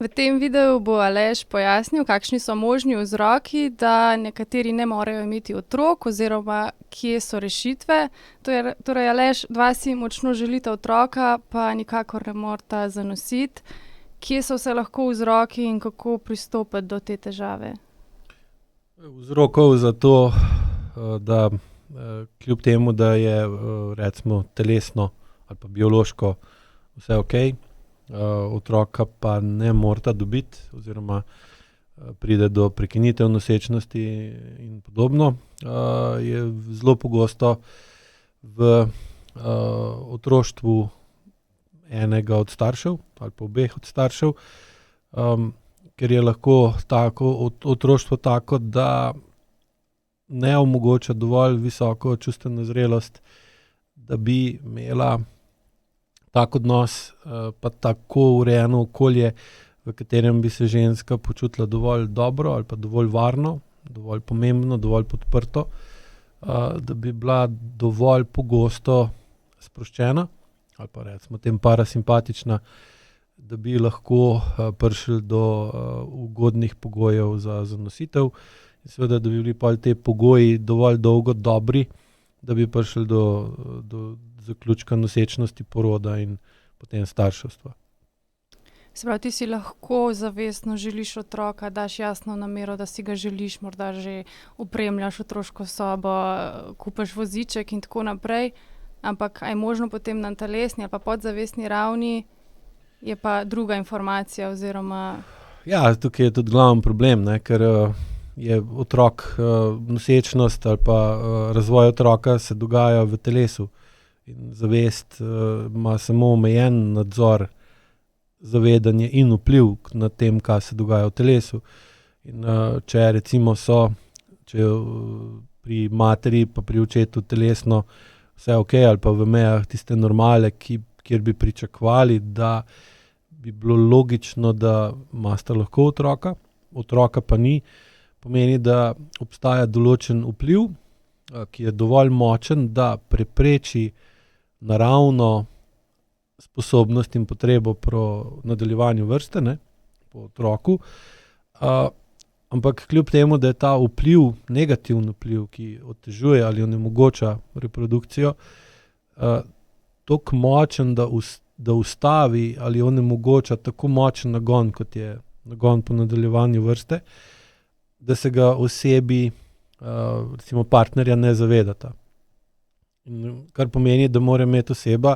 V tem videu bo Aleš pojasnil, kakšni so možni vzroki, da nekateri ne morejo imeti otrok oziroma kje so rešitve. Torej, Aleš, dva si močno želita otroka, pa nikakor ne moreta zanositi. Kje so vse lahko vzroki in kako pristopiti do te težave? Vzrokov za to, da kljub temu, da je recimo telesno ali pa biološko vse okej, otroka pa ne moreta dobiti oziroma pride do prekinitev nosečnosti in podobno, je zelo pogosto v otroštvu enega od staršev ali pa obeh od staršev, ker je lahko otroštvo tako, da ne omogoča dovolj visoko čustveno zrelost, da bi imela tak odnos, pa tako urejeno okolje, v katerem bi se ženska počutila dovolj dobro ali pa dovolj varno, dovolj pomembno, dovolj podprto, da bi bila dovolj pogosto sproščena ali pa recimo tem parasimpatična, da bi lahko prišli do ugodnih pogojev za zanositev in seveda, da bi bili pol ti pogoji dovolj dolgo dobri, da bi prišli do zaključka nosečnosti, poroda in potem starševstva. Se pravi, ti si lahko zavestno želiš otroka, daš jasno namero, da si ga želiš, morda že opremljaš otroško sobo, kupiš voziček in tako naprej, ampak a je možno potem na telesni ali pa podzavestni ravni, je pa druga informacija oziroma... Ja, tukaj je tudi glaven problem, ne, ker je otrok, nosečnost ali pa razvoj otroka se dogaja v telesu. In zavest ima samo omejen nadzor, zavedanje in vpliv nad tem, kaj se dogaja v telesu. In če recimo če pri materi pa pri očetu telesno vse okej ali pa v mejah tiste normale, kjer bi pričakovali, da bi bilo logično, da imata lahko otroka pa ni, pomeni, da obstaja določen vpliv, ki je dovolj močen, da prepreči naravno sposobnost in potrebo po nadaljevanju vrste, ne, po otroku. Ampak kljub temu, da je ta vpliv, negativen vpliv, ki otežuje ali onemogoča reprodukcijo, toliko močen, da ustavi ali onemogoča tako močen nagon, kot je nagon po nadaljevanju vrste, da se ga osebi, recimo partnerja, ne zavedata. In kar pomeni, da mora imeti oseba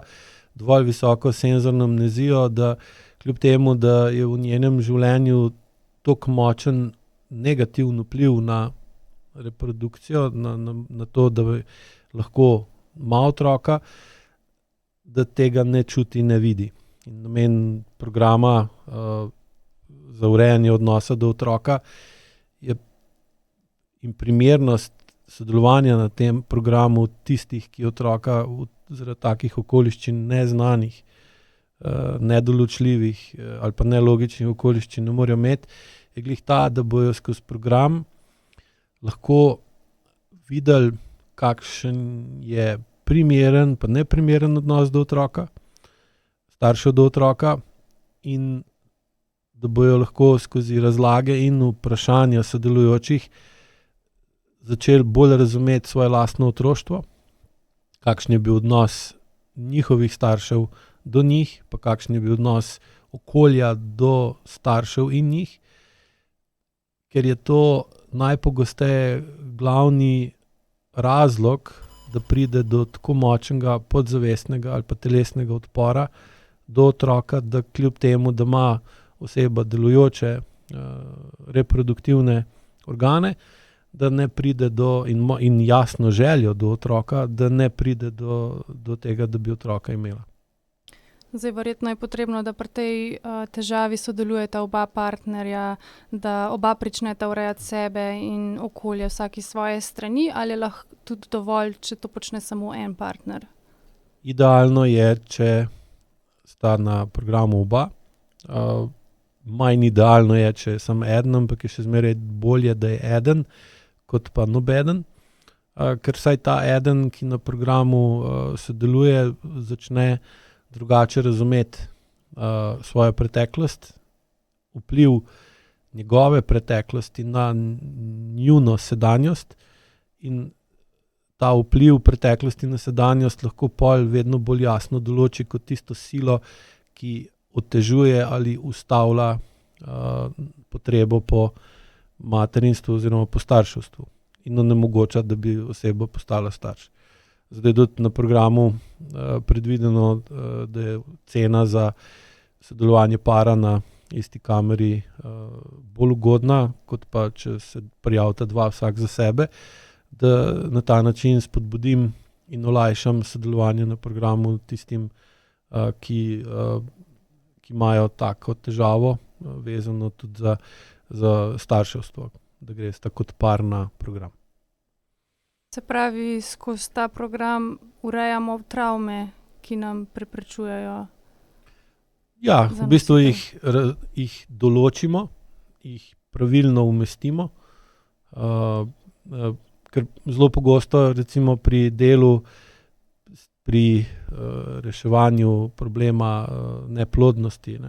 dovolj visoko senzorno amnezijo, da kljub temu, da je v njenem življenju toliko močen negativen vpliv na reprodukcijo, na to, da lahko ima otroka, da tega ne čuti, ne vidi. In namen programa za urejanje odnosa do otroka in primernost sodelovanja na tem programu tistih, ki otroka zaradi takih okoliščin neznanih, nedoločljivih ali pa nelogičnih okoliščin ne morejo imeti, je glih ta, da bojo skozi program lahko videli, kakšen je primeren pa neprimeren odnos do otroka, staršev do otroka, in da bojo lahko skozi razlage in vprašanja sodelujočih začeli bolj razumeti svoje lastno otroštvo, kakšen je bil odnos njihovih staršev do njih, pa kakšen je bil odnos okolja do staršev in njih, ker je to najpogosteje glavni razlog, da pride do tako močnega podzavestnega ali pa telesnega odpora do otroka, da kljub temu, da ima oseba delujoče reproduktivne organe, da ne pride in jasno željo do otroka, da ne pride do tega, da bi otroka imela. Zdaj, verjetno je potrebno, da pri tej težavi sodelujeta oba partnerja, da oba pričneta urejati sebe in okolje vsak iz svoje strani, ali je lahko tudi dovolj, če to počne samo en partner? Idealno je, če sta na programu oba. Manj idealno je, če je samo eden, ampak je še zmeraj bolje, da je eden, kot pa nobeden. Ker vsaj ta eden, ki na programu sodeluje, začne drugače razumeti svojo preteklost, vpliv njegove preteklosti na njuno sedanjost in ta vpliv preteklosti na sedanjost lahko pol vedno bolj jasno določi kot tisto silo, ki otežuje ali ustavlja potrebo po materinstvu oziroma po starševstvu in onemogoča, da bi oseba postala starš. Zdaj tudi na programu predvideno, da je cena za sodelovanje para na isti kameri bolj ugodna, kot pa če se prijavita dva vsak za sebe, da na ta način spodbudim in olajšam sodelovanje na programu tistim, ki imajo tako težavo, vezano tudi za starševstvo, da gresta kot par na program. Se pravi, skozi ta program urejamo travme, ki nam preprečujejo. Ja, v bistvu jih določimo, jih pravilno umestimo, ker zelo pogosto recimo pri delu, pri reševanju problema neplodnosti,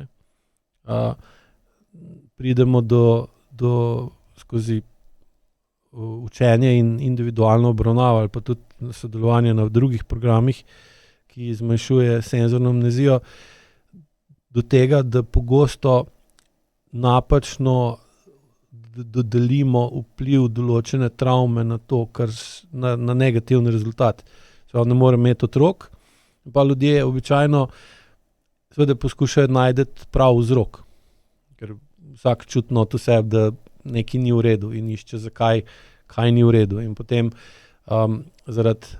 pridemo do skozi učenje in individualno obravnavo ali pa tudi sodelovanje na drugih programih, ki zmanjšuje senzorno amnezijo, do tega, da pogosto napačno dodelimo vpliv določene travme na to, na negativni rezultat. Ne morem imeti otrok, pa ljudje običajno seveda poskušajo najti prav vzrok, ker vsak čuti not v sebi, da nekaj ni v redu in išče, zakaj, kaj ni v redu. In potem zaradi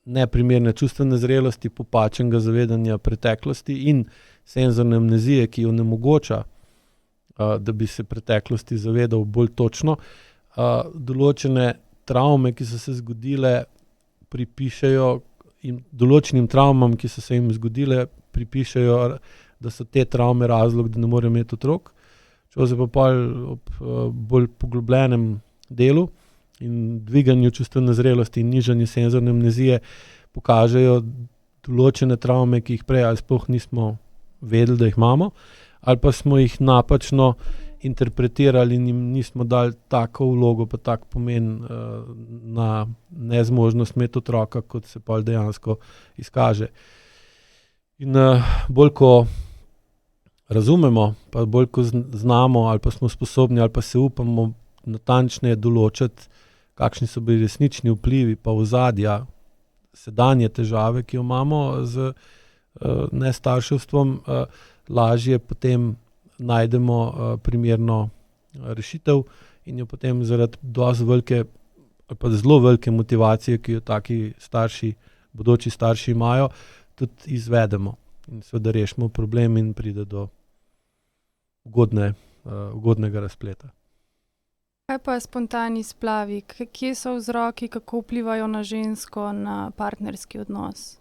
neprimerne čustvene zrelosti, popačenega zavedanja preteklosti in senzorne amnezije, ki onemogoča, da bi se preteklosti zavedal bolj točno, določene travme, ki so se zgodile, pripišejo in določenim travmam, ki so se jim zgodile, pripišejo, da so te travme razlog, da ne more imeti otrok. Če pa pol ob bolj poglobljenem delu in dviganju čustvene zrelosti in nižanju senzorne amnezije pokažejo določene travme, ki jih prej ali sploh nismo vedeli, da jih imamo, ali pa smo jih napačno interpretirali in jim nismo dali tako vlogo pa tak pomen na nezmožnost imeti otroka, kot se pol dejansko izkaže. In bolj ko razumemo, pa bolj ko znamo ali pa smo sposobni ali pa se upamo natančneje določiti, kakšni so bili resnični vplivi pa ozadja sedanje težave, ki jo imamo z nestarševstvom, lažje potem najdemo primerno rešitev in jo potem zaradi dosti velike ali pa zelo velike motivacije, ki jo taki starši, bodoči starši imajo, tudi izvedemo in seveda rešimo problem in pride do ugodnega razpleta. Kaj pa spontani splavi? Kje so vzroki, kako vplivajo na žensko, na partnerski odnos?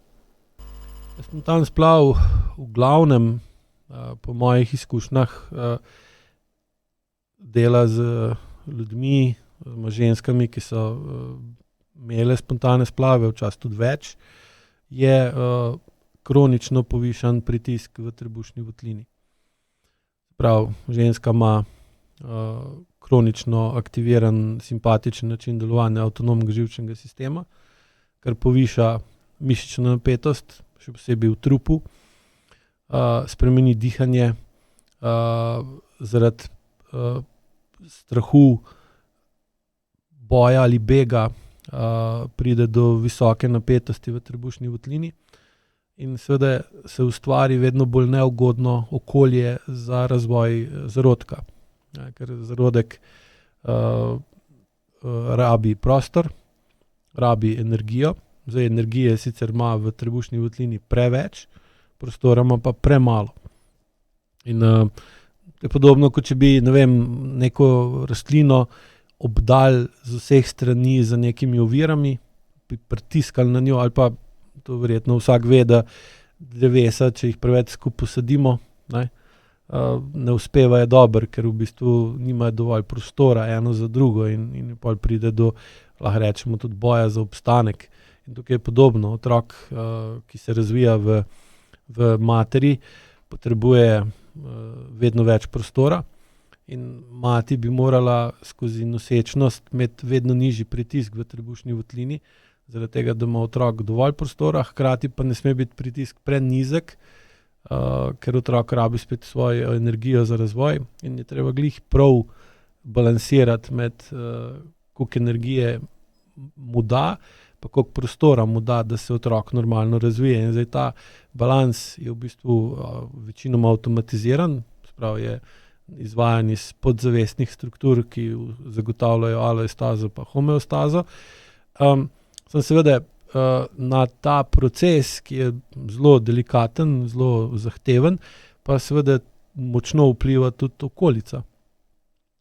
Spontan splav v glavnem, po mojih izkušnjah, dela z ljudmi, z ženskami, ki so imele spontane splave, včasih tudi več, je kronično povišan pritisk v trebušni votlini. Prav, ženska ima kronično aktiviran simpatičen način delovanja avtonomnega živčnega sistema, kar poviša mišično napetost, še posebej v trupu, spremeni dihanje, zaradi strahu, boja ali bega pride do visoke napetosti v trebušni votlini in seveda se ustvari vedno bolj neugodno okolje za razvoj zarodka. Ker zarodek rabi prostor, rabi energijo. Zdaj energije sicer ima v trebušni votlini preveč, prostora ima pa premalo. In je podobno, kot če bi, neko rastlino obdali z vseh strani z nekimi ovirami, bi pritiskali na njo, ali pa to verjetno vsak ve, da drevesa, če jih preveč skupaj posadimo, ne uspevajo dobro, ker v bistvu nimajo dovolj prostora eno za drugo in pol pride do, lahko rečemo, tudi boja za obstanek. In tukaj je podobno. Otrok, ki se razvija v materi, potrebuje vedno več prostora in mati bi morala skozi nosečnost imeti vedno nižji pritisk v trebušni votlini, zaradi tega, da ima otrok dovolj prostora, hkrati pa ne sme biti pritisk prenizek, ker otrok rabi spet svojo energijo za razvoj in je treba glih prav balansirati med koliko energije mu da, pa koliko prostora mu da, da se otrok normalno razvije. In zdaj ta balans je v bistvu večinoma avtomatiziran, sprav je izvajan iz podzavestnih struktur, ki zagotavljajo aloestazo pa homeostazo. Sem seveda na ta proces, ki je zelo delikaten, zelo zahteven, pa seveda močno vpliva tudi okolica.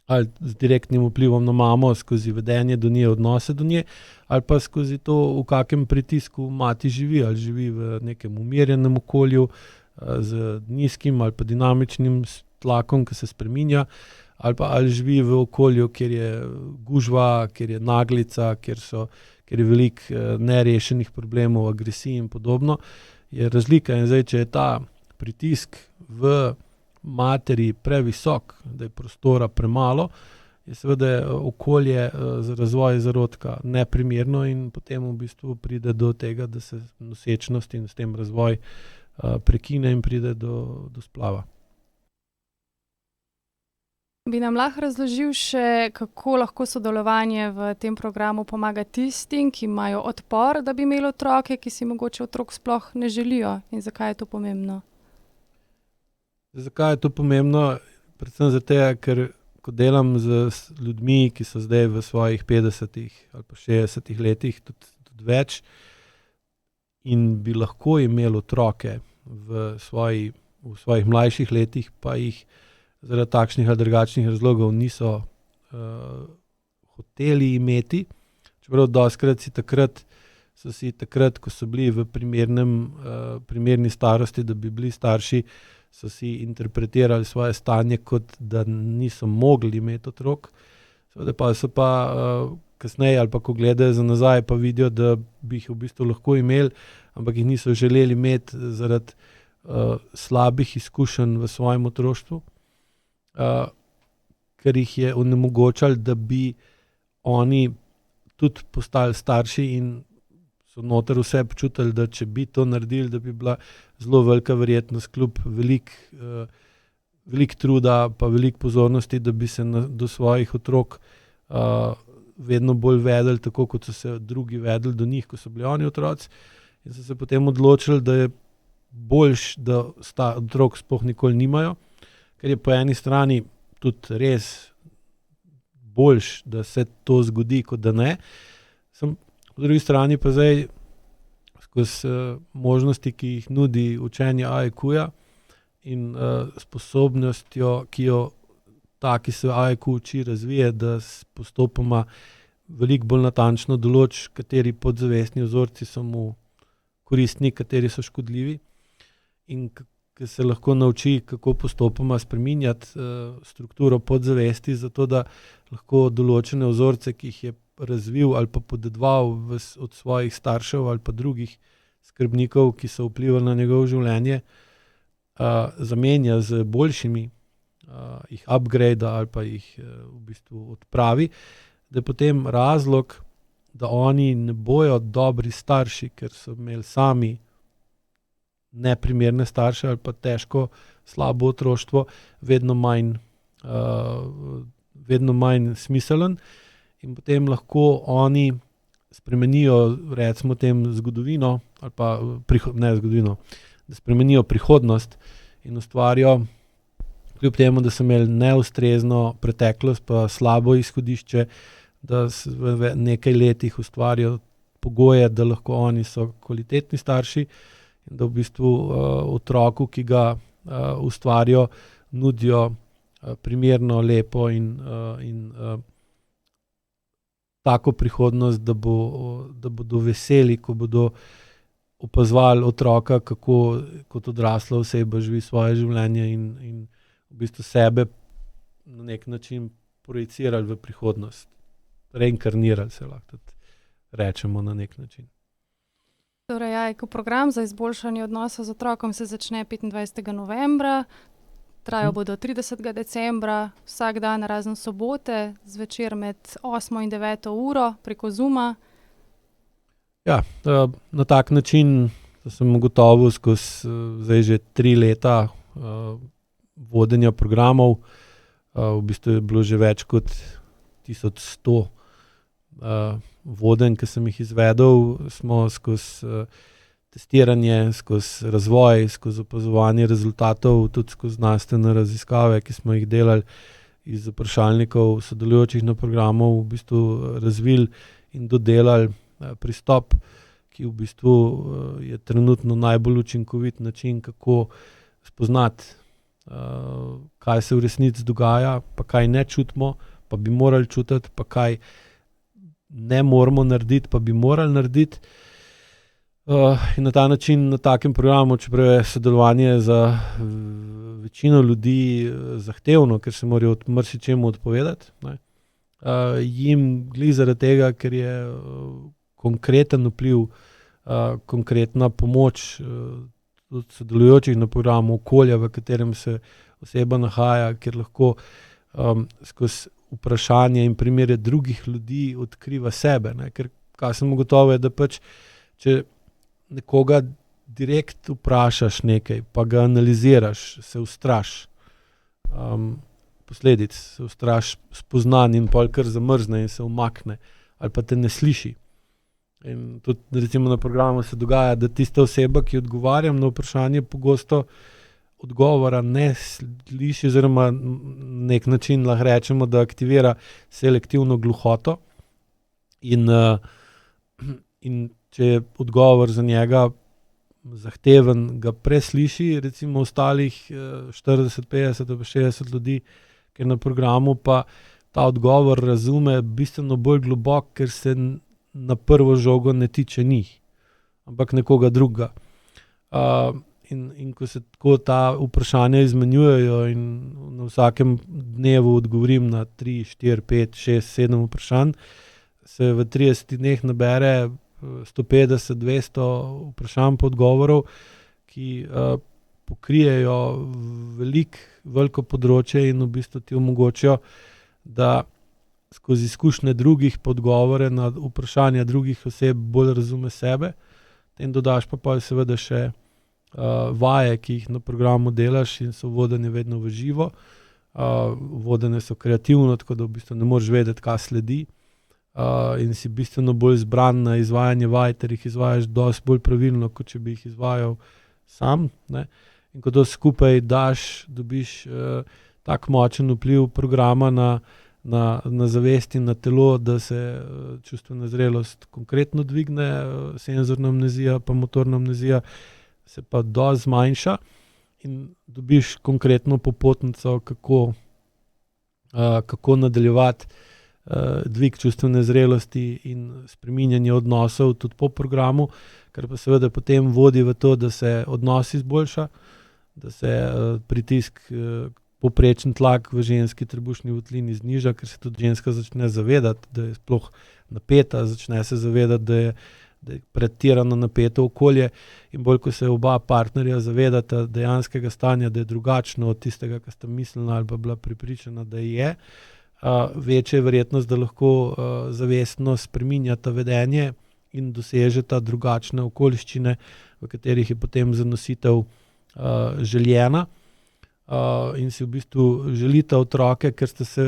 Ali z direktnim vplivom na mamo skozi vedenje do nje, odnose do nje, ali pa skozi to, v kakem pritisku mati živi, ali živi v nekem umirjenem okolju, z nizkim ali pa dinamičnim tlakom, ki se spreminja, ali živi v okolju, kjer je gužva, kjer je naglica, kjer je veliko nerešenih problemov, agresij in podobno, je razlika. In zdaj, če je ta pritisk v materi previsok, da je prostora premalo, je seveda okolje za razvoj zarodka neprimerno in potem v bistvu pride do tega, da se nosečnost in s tem razvoj prekine in pride do splava. Bi nam lahko razložil še, kako lahko sodelovanje v tem programu pomaga tistim, ki imajo odpor, da bi imeli otroke, ki si mogoče otrok sploh ne želijo, in zakaj je to pomembno? Zakaj je to pomembno? Predvsem zato, ker ko delam z ljudmi, ki so zdaj v svojih 50 ali pa 60 letih, tudi več, in bi lahko imeli otroke v svojih mlajših letih, pa jih zaradi takšnih ali drugačnih razlogov niso hoteli imeti. Čeprav dostikrat so si takrat, ko so bili v primerni starosti, da bi bili starši, so si interpretirali svoje stanje, kot da niso mogli imeti otrok. Seveda pa so kasneje ali pa ko gledajo za nazaj, pa vidijo, da bi jih v bistvu lahko imeli, ampak jih niso želeli imeti zaradi slabih izkušenj v svojem otroštvu, ker jih je onemogočalo, da bi oni tudi postali starši in so noter vse počutili, da če bi to naredili, da bi bila zelo velika verjetnost kljub veliko truda pa veliko pozornosti, da bi se do svojih otrok vedno bolj vedeli tako, kot so se drugi vedeli do njih, ko so bili oni otroci. In so se potem odločili, da je boljše, da otrok sploh nikoli nimajo, ker je po eni strani tudi res boljše, da se to zgodi, kot da ne. Po drugi strani pa zdaj skozi možnosti, ki jih nudi učenje AIQ-ja in sposobnostjo, ki jo ta, ki se AIQ uči, razvije, da postopoma veliko bolj natančno določi, kateri podzavestni vzorci so mu koristni, kateri so škodljivi, in ki se lahko nauči, kako postopoma spreminjati strukturo podzavesti, zato da lahko določene vzorce, ki jih je razvil ali pa podedoval od svojih staršev ali pa drugih skrbnikov, ki so vplivali na njegovo življenje, zamenja z boljšimi, jih upgrada ali pa jih v bistvu odpravi, da je potem razlog, da oni ne bojo dobri starši, ker so imeli sami neprimerne starše ali pa težko, slabo otroštvo, vedno manj smiselen. In potem lahko oni spremenijo, recimo tem, zgodovino, ali pa da spremenijo prihodnost in ustvarijo, kljub temu, da so imeli neustrezno preteklost pa slabo izhodišče, da v nekaj letih ustvarijo pogoje, da lahko oni so kvalitetni starši in da v bistvu otroku, ki ga ustvarijo, nudijo primerno, lepo in tako prihodnost, da bodo veseli, ko bodo opazovali otroka, kako kot odrasla oseba živi svoje življenje in v bistvu sebe na nek način projicirali v prihodnost. Reinkarnirali se lahko tudi rečemo na nek način. Torej, AIQ program za izboljšanje odnosa z otrokom se začne 25. novembra. Trajal bo do 30. decembra, vsak dan razen sobote, zvečer med 8 in 9 uro preko Zooma. Ja, na tak način sem ugotovil skozi zdaj že 3 leta vodenja programov. V bistvu je bilo že več kot 1100 vodenj, ki sem jih izvedel. Smo skozi testiranje, skozi razvoj, skozi opazovanje rezultatov, tudi skozi znanstvene raziskave, ki smo jih delali iz vprašalnikov sodelujočih na programu, v bistvu razvili in dodelali pristop, ki v bistvu je trenutno najbolj učinkovit način, kako spoznati, kaj se v resnici dogaja, pa kaj ne čutimo, pa bi morali čutiti, pa kaj ne moramo narediti, pa bi morali narediti. In na ta način, na takem programu, čeprav je sodelovanje za večino ljudi zahtevno, ker se morajo marsičemu odpovedati, ne, jim glih zaradi tega, ker je konkreten vpliv, konkretna pomoč sodelujočih na programu, okolja, v katerem se oseba nahaja, kjer lahko skozi vprašanje in primere drugih ljudi odkriva sebe, ne, ker kaj sem ugotovil, je, da pač, če nekoga direkt vprašaš nekaj, pa ga analiziraš, se ustraš posledic, se ustraš spoznanj in pol kar zamrzne in se umakne, ali pa te ne sliši. In tudi recimo na programu se dogaja, da tista oseba, ki odgovarjam na vprašanje, pogosto odgovora ne sliši, oziroma na nek način lahko rečemo, da aktivira selektivno gluhoto in če je odgovor za njega zahteven, ga presliši, recimo ostalih 40, 50 ali 60 ljudi, ker na programu pa ta odgovor razume bistveno bolj globok, ker se na prvo žogo ne tiče njih, ampak nekoga drugega. In ko se tako ta vprašanja izmenjujejo in na vsakem dnevu odgovorim na 3, 4, 5, 6, 7 vprašanj, se v 30 dneh nabere 150, 200 vprašanj pa odgovorov, ki pokrijejo veliko področje in v bistvu ti omogočijo, da skozi izkušnje drugih pa odgovore na vprašanja drugih oseb bolj razume sebe. In dodaš pa seveda še vaje, ki jih na programu delaš in so vodenje vedno v živo. Vodenje so kreativno, tako da v bistvu ne moreš vedeti, kaj sledi. In si bistveno bolj zbran na izvajanje vaj, ter jih izvajaš dosti bolj pravilno, kot če bi jih izvajal sam, ne. In ko to skupaj daš, dobiš tak močen vpliv programa na zavest in na telo, da se čustvena zrelost konkretno dvigne, senzorna amnezija pa motorna amnezija se pa dosti zmanjša in dobiš konkretno popotnico, kako nadaljevati dvig čustvene zrelosti in spreminjanje odnosov tudi po programu, kar pa seveda potem vodi v to, da se odnos izboljša, da se pritisk, povprečen tlak v ženski trebušni votlini zniža, ker se tudi ženska začne zavedati, da je sploh napeta, začne se zavedati, da je pretirano napeto okolje, in bolj ko se oba partnerja zavedata dejanskega stanja, da je drugačno od tistega, kar sta mislila ali pa bila prepričana, da je, večja je verjetnost, da lahko zavestno spreminjata vedenje in dosežeta drugačne okoliščine, v katerih je potem zanositev željena, in si v bistvu želita otroke, ker sta se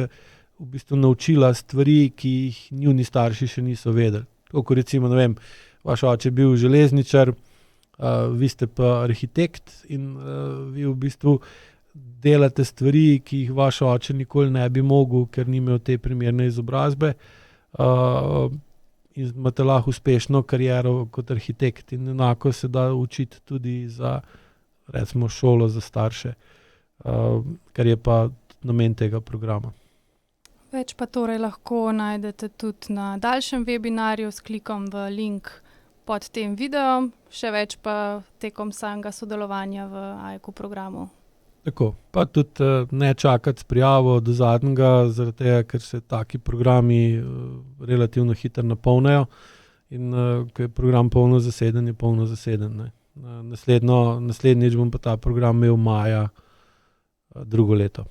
v bistvu naučila stvari, ki jih njuni starši še niso vedeli. Tako kot recimo, ne vem, vaš oče je bil železničar, vi ste pa arhitekt in vi v bistvu delate stvari, ki jih vaš oče nikoli ne bi mogel, ker ni imel te primerne izobrazbe, in imate lahko uspešno kariero kot arhitekt. In enako se da učiti tudi za, recimo, šolo za starše, kar je pa namen tega programa. Več pa torej lahko najdete tudi na daljšem webinarju s klikom v link pod tem videom, še več pa tekom samega sodelovanja v AIQ programu. Tako, pa tudi ne čakati s prijavo do zadnjega, zaradi tega, ker se taki programi relativno hitro napolnijo in ko je program polno zaseden, je polno zaseden, ne. Naslednjič bom pa ta program imel maja drugo leto.